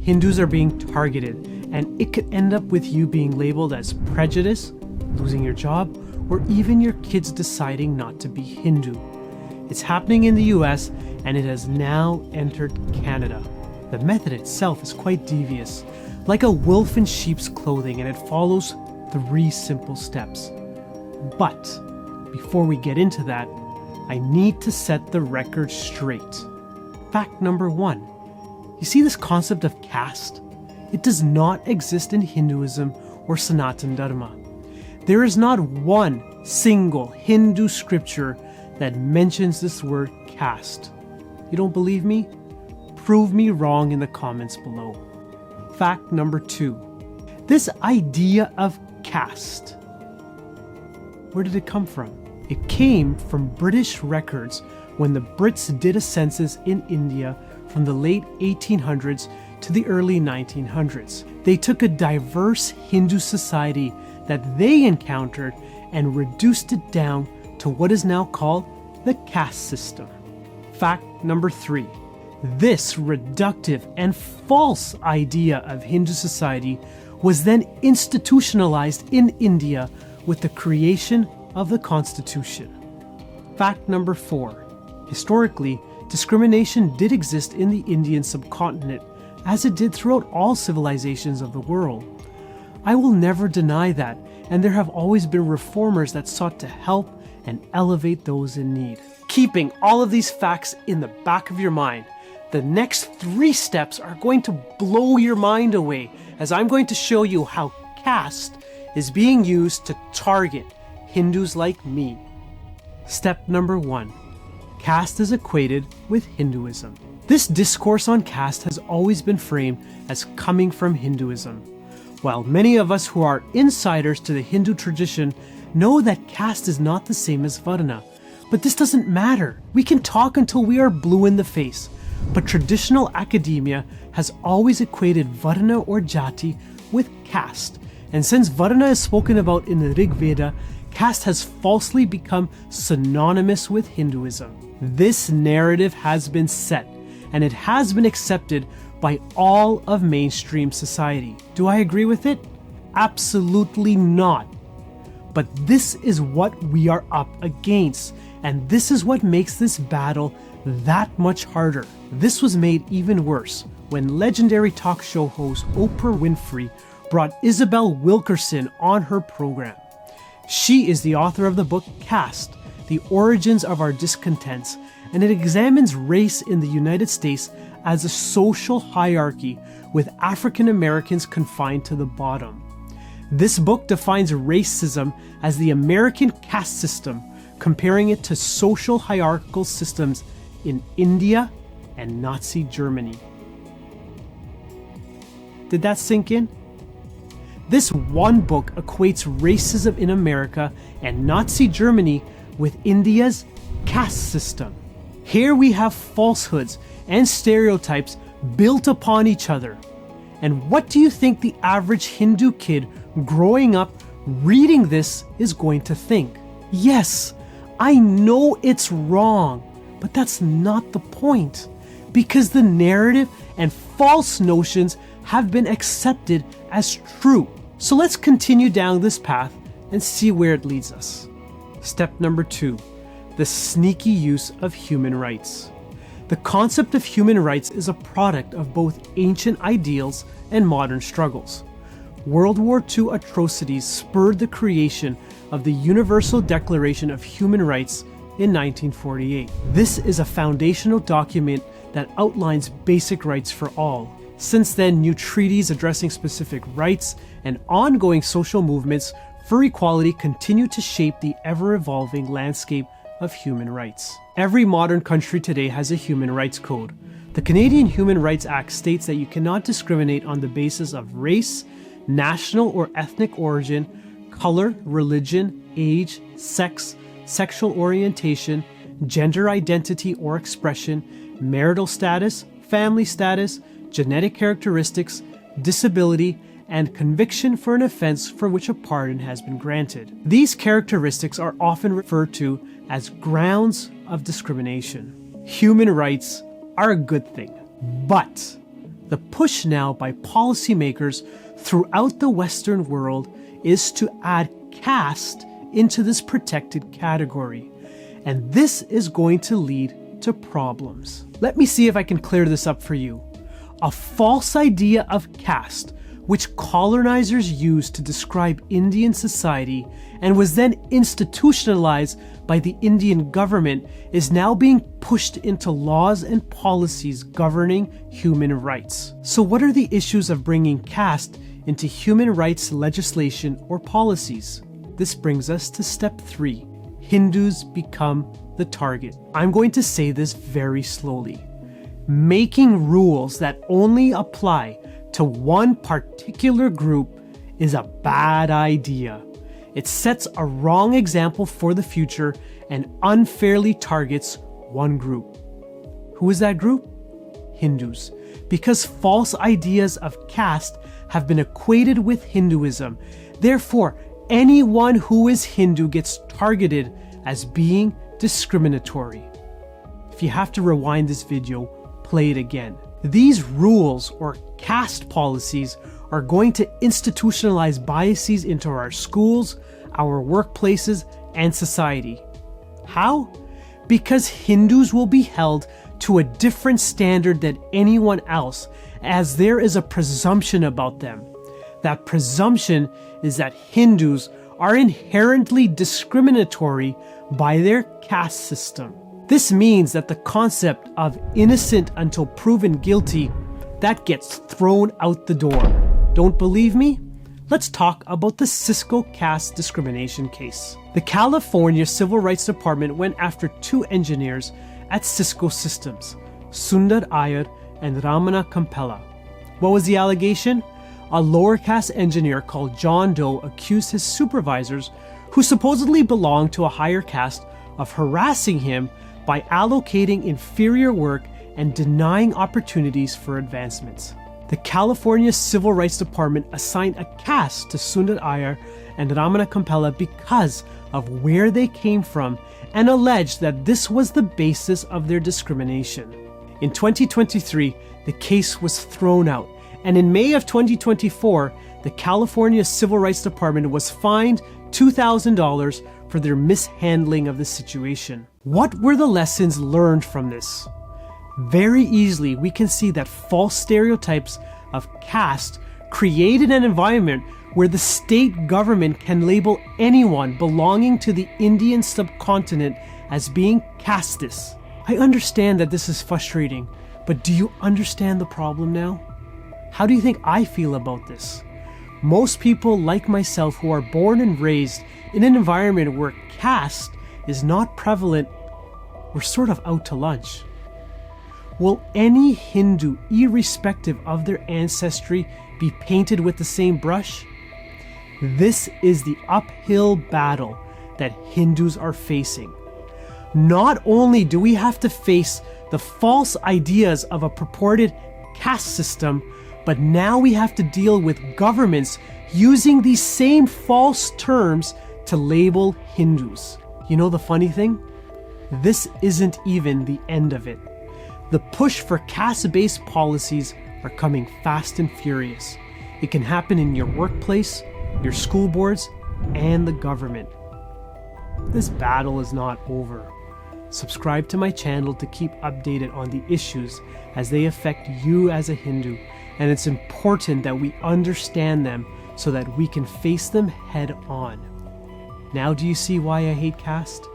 Hindus are being targeted, and it could end up with you being labeled as prejudiced, losing your job, or even your kids deciding not to be Hindu. It's happening in the US, and it has now entered Canada. The method itself is quite devious, like a wolf in sheep's clothing, and it follows 3 simple steps. But before we get into that, I need to set the record straight. Fact number 1. You see this concept of caste? It does not exist in Hinduism or Sanatan Dharma. There is not one single Hindu scripture that mentions this word caste. You don't believe me? Prove me wrong in the comments below. Fact number 2. This idea of caste, where did it come from? It came from British records when the Brits did a census in India from the late 1800s to the early 1900s. They took a diverse Hindu society that they encountered and reduced it down to what is now called the caste system. Fact number 3. This reductive and false idea of Hindu society was then institutionalized in India with the creation of the Constitution. Fact number 4. Historically, discrimination did exist in the Indian subcontinent, as it did throughout all civilizations of the world. I will never deny that, and there have always been reformers that sought to help and elevate those in need. Keeping all of these facts in the back of your mind, the next 3 steps are going to blow your mind away, as I'm going to show you how caste is being used to target Hindus like me. Step number 1. Caste is equated with Hinduism. This discourse on caste has always been framed as coming from Hinduism. While many of us who are insiders to the Hindu tradition know that caste is not the same as Varna, but this doesn't matter. We can talk until we are blue in the face, but traditional academia has always equated Varna or Jati with caste, and since Varna is spoken about in the Rig Veda, caste has falsely become synonymous with Hinduism. This narrative has been set, and it has been accepted by all of mainstream society. Do I agree with it? Absolutely not. But this is what we are up against, and this is what makes this battle that much harder. This was made even worse when legendary talk show host Oprah Winfrey brought Isabel Wilkerson on her program. She is the author of the book Caste, The Origins of Our Discontents, and it examines race in the United States as a social hierarchy with African Americans confined to the bottom. This book defines racism as the American caste system, comparing it to social hierarchical systems in India and Nazi Germany. Did that sink in? This one book equates racism in America and Nazi Germany with India's caste system. Here we have falsehoods and stereotypes built upon each other. And what do you think the average Hindu kid growing up reading this is going to think? Yes, I know it's wrong, but that's not the point, because the narrative and false notions have been accepted as true. So let's continue down this path and see where it leads us. Step number 2, the sneaky use of human rights. The concept of human rights is a product of both ancient ideals and modern struggles. World War II atrocities spurred the creation of the Universal Declaration of Human Rights in 1948. This is a foundational document that outlines basic rights for all. Since then, new treaties addressing specific rights and ongoing social movements for equality continue to shape the ever-evolving landscape of human rights. Every modern country today has a human rights code. The Canadian Human Rights Act states that you cannot discriminate on the basis of race, national or ethnic origin, color, religion, age, sex, sexual orientation, gender identity or expression, marital status, family status, genetic characteristics, disability, and conviction for an offense for which a pardon has been granted. These characteristics are often referred to as grounds of discrimination. Human rights are a good thing, but The push now by policymakers throughout the Western world is to add caste into this protected category. And this is going to lead to problems. Let me see if I can clear this up for you. A false idea of caste, which colonizers used to describe Indian society and was then institutionalized by the Indian government, is now being pushed into laws and policies governing human rights. So what are the issues of bringing caste into human rights legislation or policies? This brings us to step 3. Hindus become the target. I'm going to say this very slowly. Making rules that only apply to one particular group is a bad idea. It sets a wrong example for the future and unfairly targets one group. Who is that group? Hindus. Because false ideas of caste have been equated with Hinduism. Therefore, anyone who is Hindu gets targeted as being discriminatory. If you have to rewind this video, play it again. These rules or caste policies are going to institutionalize biases into our schools, our workplaces, and society. How? Because Hindus will be held to a different standard than anyone else, as there is a presumption about them. That presumption is that Hindus are inherently discriminatory by their caste system. This means that the concept of innocent until proven guilty, that gets thrown out the door. Don't believe me? Let's talk about the Cisco caste discrimination case. The California Civil Rights Department went after 2 engineers at Cisco Systems, Sundar Iyer and Ramana Kampella. What was the allegation? A lower caste engineer called John Doe accused his supervisors, who supposedly belonged to a higher caste, of harassing him by allocating inferior work and denying opportunities for advancements. The California Civil Rights Department assigned a caste to Sundar Iyer and Ramana Kampella because of where they came from and alleged that this was the basis of their discrimination. In 2023, the case was thrown out, and in May of 2024, the California Civil Rights Department was fined $2,000 for their mishandling of the situation. What were the lessons learned from this? Very easily, we can see that false stereotypes of caste created an environment where the state government can label anyone belonging to the Indian subcontinent as being casteist. I understand that this is frustrating, but do you understand the problem now? How do you think I feel about this? Most people like myself who are born and raised in an environment where caste is not prevalent, we're sort of out to lunch. Will any Hindu, irrespective of their ancestry, be painted with the same brush? This is the uphill battle that Hindus are facing. Not only do we have to face the false ideas of a purported caste system, but now we have to deal with governments using these same false terms to label Hindus. You know the funny thing? This isn't even the end of it. The push for caste-based policies are coming fast and furious. It can happen in your workplace, your school boards, and the government. This battle is not over. Subscribe to my channel to keep updated on the issues as they affect you as a Hindu, and it's important that we understand them so that we can face them head on. Now do you see why I hate caste?